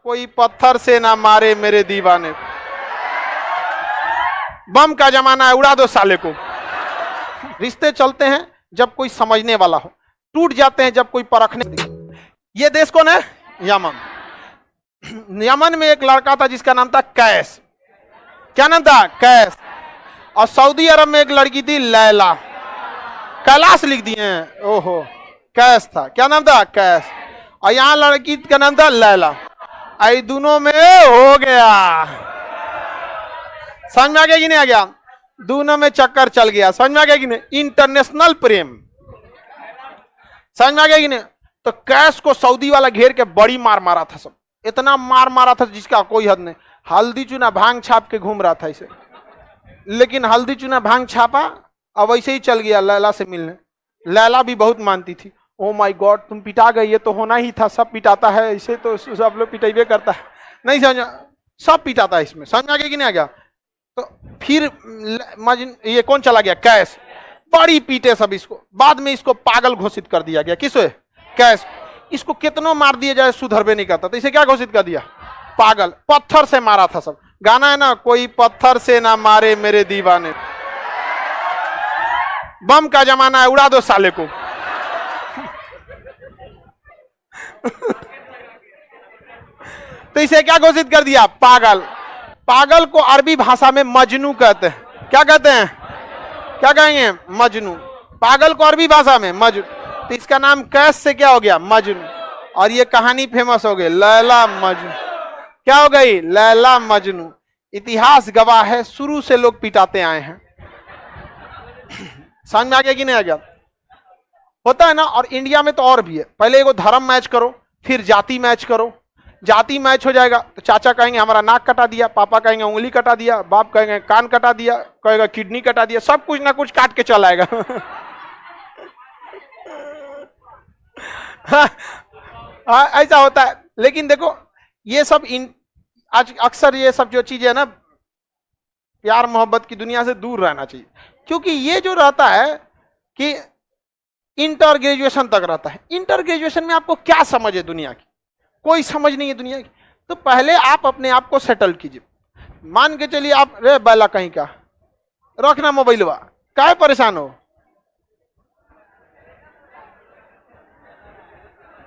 कोई पत्थर से ना मारे मेरे दीवाने। बम का जमाना है, उड़ा दो साले को। रिश्ते चलते हैं जब कोई समझने वाला हो, टूट जाते हैं जब कोई परखने। ये देश कौन है? यमन। यमन में एक लड़का था जिसका नाम था कैस। क्या नाम था? कैस। और सऊदी अरब में एक लड़की थी लैला। कैलाश लिख दिए हैं, ओहो। कैस था, क्या नाम था? कैस। और यहां लड़की का नाम था लैला। आई दोनों में हो गया, समझ में आ गया कि नहीं आ गया? दोनों में चक्कर चल गया, समझ में आ गया कि नहीं? इंटरनेशनल प्रेम, समझ में आ गया कि नहीं? तो कैस को सऊदी वाला घेर के बड़ी मार मारा था, सब इतना मार मारा था जिसका कोई हद नहीं। हल्दी चूना भांग छाप के घूम रहा था इसे, लेकिन हल्दी चूना भांग छापा अब वैसे ही चल गया लैला से मिलने। लैला भी बहुत मानती थी। ओ माय गॉड, तुम पिटा गई, ये तो होना ही था, सब पिटाता है इसे, तो सब लोग पिटाइबे करता है। नहीं समझ, सब पिटाता है इसमें, समझ में आ गया कि नहीं आ गया? तो फिर ये कौन चला गया? कैस। बड़ी पीटे सब इसको, बाद में इसको पागल घोषित कर दिया गया। किसे? कैस। इसको कितनों मार दिया जाए सुधर भी नहीं करता, तो इसे क्या घोषित कर दिया? पागल। पत्थर से मारा था सब। गाना है ना, कोई पत्थर से ना मारे मेरे दीवाने। बम का जमाना है, उड़ा दो साले को। तो इसे क्या घोषित कर दिया? पागल। पागल को अरबी भाषा में मजनू कहते हैं। क्या कहते हैं? क्या कहेंगे? मजनू। पागल को अरबी भाषा में मजनू। तो इसका नाम कैस से क्या हो गया? मजनू। और ये कहानी फेमस हो गई, लैला मजनू। क्या हो गई? लैला मजनू। इतिहास गवाह है, शुरू से लोग पिटाते आए हैं। समझ में आ गया कि नहीं आ गया? होता है ना। और इंडिया में तो और भी है। पहले एगो धर्म मैच करो, फिर जाति मैच करो। जाति मैच हो जाएगा तो चाचा कहेंगे हमारा नाक कटा दिया, पापा कहेंगे उंगली कटा दिया, बाप कहेंगे कान कटा दिया, कहेगा किडनी कटा दिया, सब कुछ ना कुछ काट के चला आएगा। ऐसा होता है। लेकिन देखो ये सब आज अक्सर ये सब जो चीजें है ना, प्यार मोहब्बत की दुनिया से दूर रहना चाहिए। क्योंकि ये जो रहता है कि इंटर ग्रेजुएशन तक रहता है। इंटर ग्रेजुएशन में आपको क्या समझ है दुनिया की? कोई समझ नहीं है दुनिया की। तो पहले आप अपने आप को सेटल कीजिए। मान के चलिए आप, रे बैला कहीं का, रखना मोबाइलवा, काहे परेशान हो?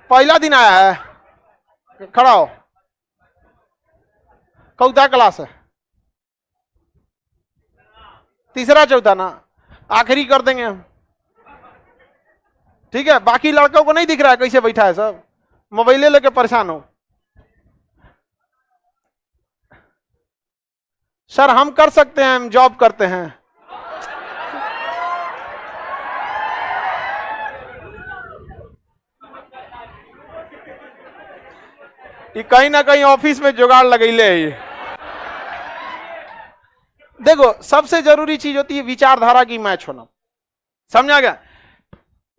पहला दिन आया है, खड़ा हो। कौथा क्लास है? तीसरा चौथा ना, आखिरी कर देंगे हम, ठीक है? बाकी लड़कों को नहीं दिख रहा है कैसे बैठा है, सब मोबाइले लेके परेशान हो। सर हम कर सकते हैं, हम जॉब करते हैं। ये कहीं ना कहीं ऑफिस में जुगाड़ लगैले है ये। देखो सबसे जरूरी चीज होती है विचारधारा की मैच होना, समझा गया?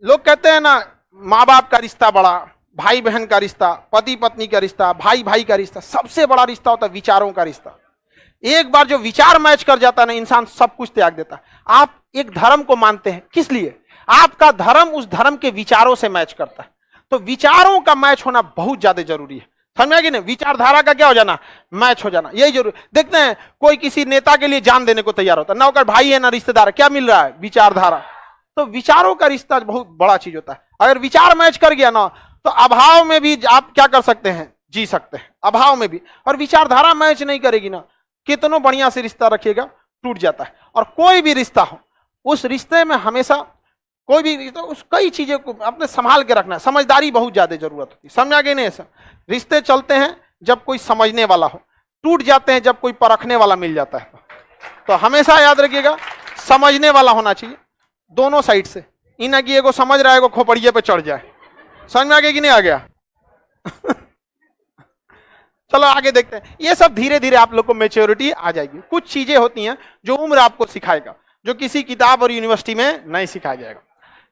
लोग कहते हैं ना माँ बाप का रिश्ता बड़ा, भाई बहन का रिश्ता, पति पत्नी का रिश्ता, भाई भाई का रिश्ता, सबसे बड़ा रिश्ता होता है विचारों का रिश्ता। एक बार जो विचार मैच कर जाता है ना, इंसान सब कुछ त्याग देता है। आप एक धर्म को मानते हैं, किस लिए? आपका धर्म उस धर्म के विचारों से मैच करता है। तो विचारों का मैच होना बहुत ज्यादा जरूरी है, समझा कि नहीं? विचारधारा का क्या हो जाना? मैच हो जाना, यही जरूरी। देखते हैं कोई किसी नेता के लिए जान देने को तैयार होता है, ना होकर भाई है ना रिश्तेदार, क्या मिल रहा है? विचारधारा। तो विचारों का रिश्ता बहुत बड़ा चीज होता है। अगर विचार मैच कर गया ना, तो अभाव में भी आप क्या कर सकते हैं? जी सकते हैं, अभाव में भी। और विचारधारा मैच नहीं करेगी ना, कितनों बढ़िया से रिश्ता रखिएगा, टूट जाता है। और कोई भी रिश्ता हो, उस रिश्ते में हमेशा कोई भी रिश्ता, उस कई चीजें को अपने संभाल के रखना है। समझदारी बहुत ज्यादा जरूरत होती है, समझा गया नहीं? ऐसा रिश्ते चलते हैं जब कोई समझने वाला हो, टूट जाते हैं जब कोई परखने वाला मिल जाता है। तो हमेशा याद रखिएगा समझने वाला होना चाहिए दोनों साइड से। इन की एगो समझ रहा है, एगो खोपड़िए पे चढ़ जाए। समझ में आ गया कि नहीं आ गया? चलो आगे देखते हैं। ये सब धीरे धीरे आप लोग को मैच्योरिटी आ जाएगी। कुछ चीजें होती हैं जो उम्र आपको सिखाएगा, जो किसी किताब और यूनिवर्सिटी में नहीं सिखाया जाएगा।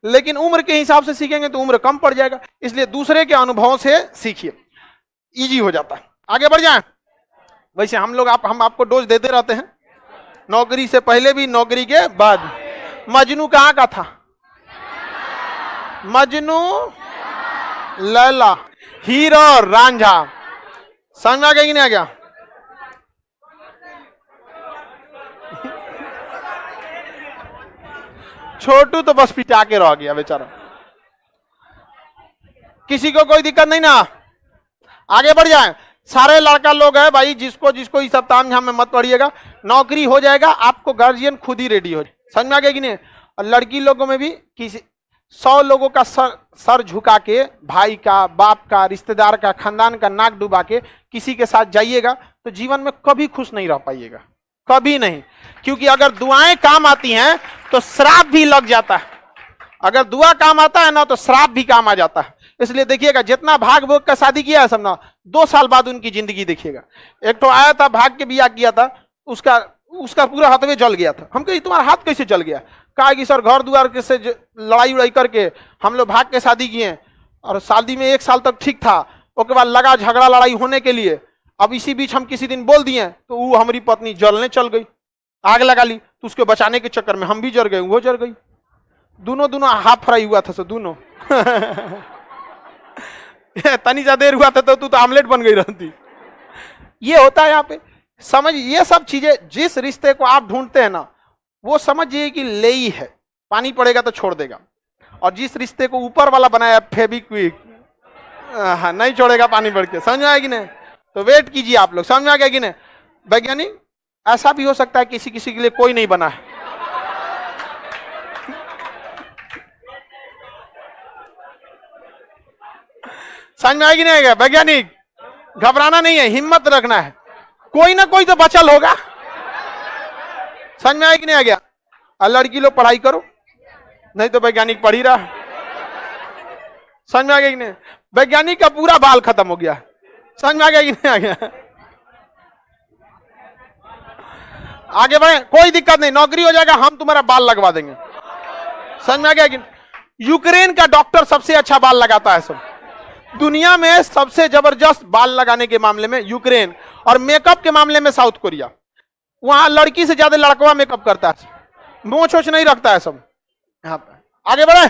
लेकिन उम्र के हिसाब से सीखेंगे तो उम्र कम पड़ जाएगा, इसलिए दूसरे के अनुभवों से सीखिए, इजी हो जाता है। आगे बढ़ जाएं। वैसे हम लोग हम आपको डोज देते रहते हैं, नौकरी से पहले भी, नौकरी के बाद। मजनू कहाँ का था? मजनू, लैला, हीर और रांझा। समझ में आ गया कि नहीं आ गया? छोटू तो बस पिटा के रह गया बेचारा। किसी को कोई दिक्कत नहीं ना? आगे बढ़ जाए। सारे लड़का लोग है भाई, जिसको जिसको इस सब ताम झाम में मत पड़िएगा, नौकरी हो जाएगा, आपको गार्जियन खुद ही रेडी हो जाए। समझ में आ गया कि नहीं? और लड़की लोगों में भी किसी 100 लोगों का सर झुका के, भाई का, बाप का, रिश्तेदार का, खानदान का नाक डुबा के किसी के साथ जाइएगा तो जीवन में कभी खुश नहीं रह पाइएगा, कभी नहीं। क्योंकि अगर दुआएं काम आती हैं तो श्राप भी लग जाता है। अगर दुआ काम आता है ना तो श्राप भी काम आ जाता है। इसलिए देखिएगा, जितना भाग भोग का शादी किया है सब ना, 2 साल बाद उनकी जिंदगी देखिएगा। एक तो आया था, भाग के बियाह किया था, उसका पूरा हाथवे जल गया था। हम कहे तुम्हारा हाथ कैसे जल गया? कहा कि सर घर द्वार के से लड़ाई उड़ाई करके हम लोग भाग के शादी किए, और शादी में 1 साल तक ठीक था, उसके बाद लगा झगड़ा लड़ाई होने के लिए। अब इसी बीच हम किसी दिन बोल दिए तो वो हमारी पत्नी जलने चल गई, आग लगा ली, तो उसके बचाने के चक्कर में हम भी जल गए, वो जल गई। दोनों हाफ फ्राई हुआ था, दोनों तनी सा देर हुआ था तो तू तो आमलेट बन गई रहती। ये होता है यहाँ पे। समझ, ये सब चीजें, जिस रिश्ते को आप ढूंढते हैं ना, वो समझिए कि ले ही है, पानी पड़ेगा तो छोड़ देगा। और जिस रिश्ते को ऊपर वाला बनाया फेविक्विक, नहीं छोड़ेगा पानी पड़ के। समझ में आया कि नहीं? तो वेट कीजिए आप लोग। समझ में आ गया कि नहीं? वैज्ञानिक, ऐसा भी हो सकता है किसी किसी के लिए कोई नहीं बना है। समझ में आएगी नहीं आएगा? वैज्ञानिक, घबराना नहीं है, हिम्मत रखना है, कोई ना कोई तो बचल होगा। समझ में आएगी नहीं आ गया? और लड़की लोग पढ़ाई करो, नहीं तो वैज्ञानिक पढ़ ही रहा। समझ में आ गया कि नहीं? वैज्ञानिक का पूरा बाल खत्म हो गया। समझ में आ गया कि नहीं आ गया? आगे बढ़े, कोई दिक्कत नहीं, नौकरी हो जाएगा, हम तुम्हारा बाल लगवा देंगे। समझ में आ गया कि? यूक्रेन का डॉक्टर सबसे अच्छा बाल लगाता है सब दुनिया में। सबसे जबरदस्त बाल लगाने के मामले में यूक्रेन, और मेकअप के मामले में साउथ कोरिया। वहां लड़की से ज्यादा लड़कवा मेकअप करता है, मोछ वोछ नहीं रखता है सब। यहाँ पे आगे बढ़े।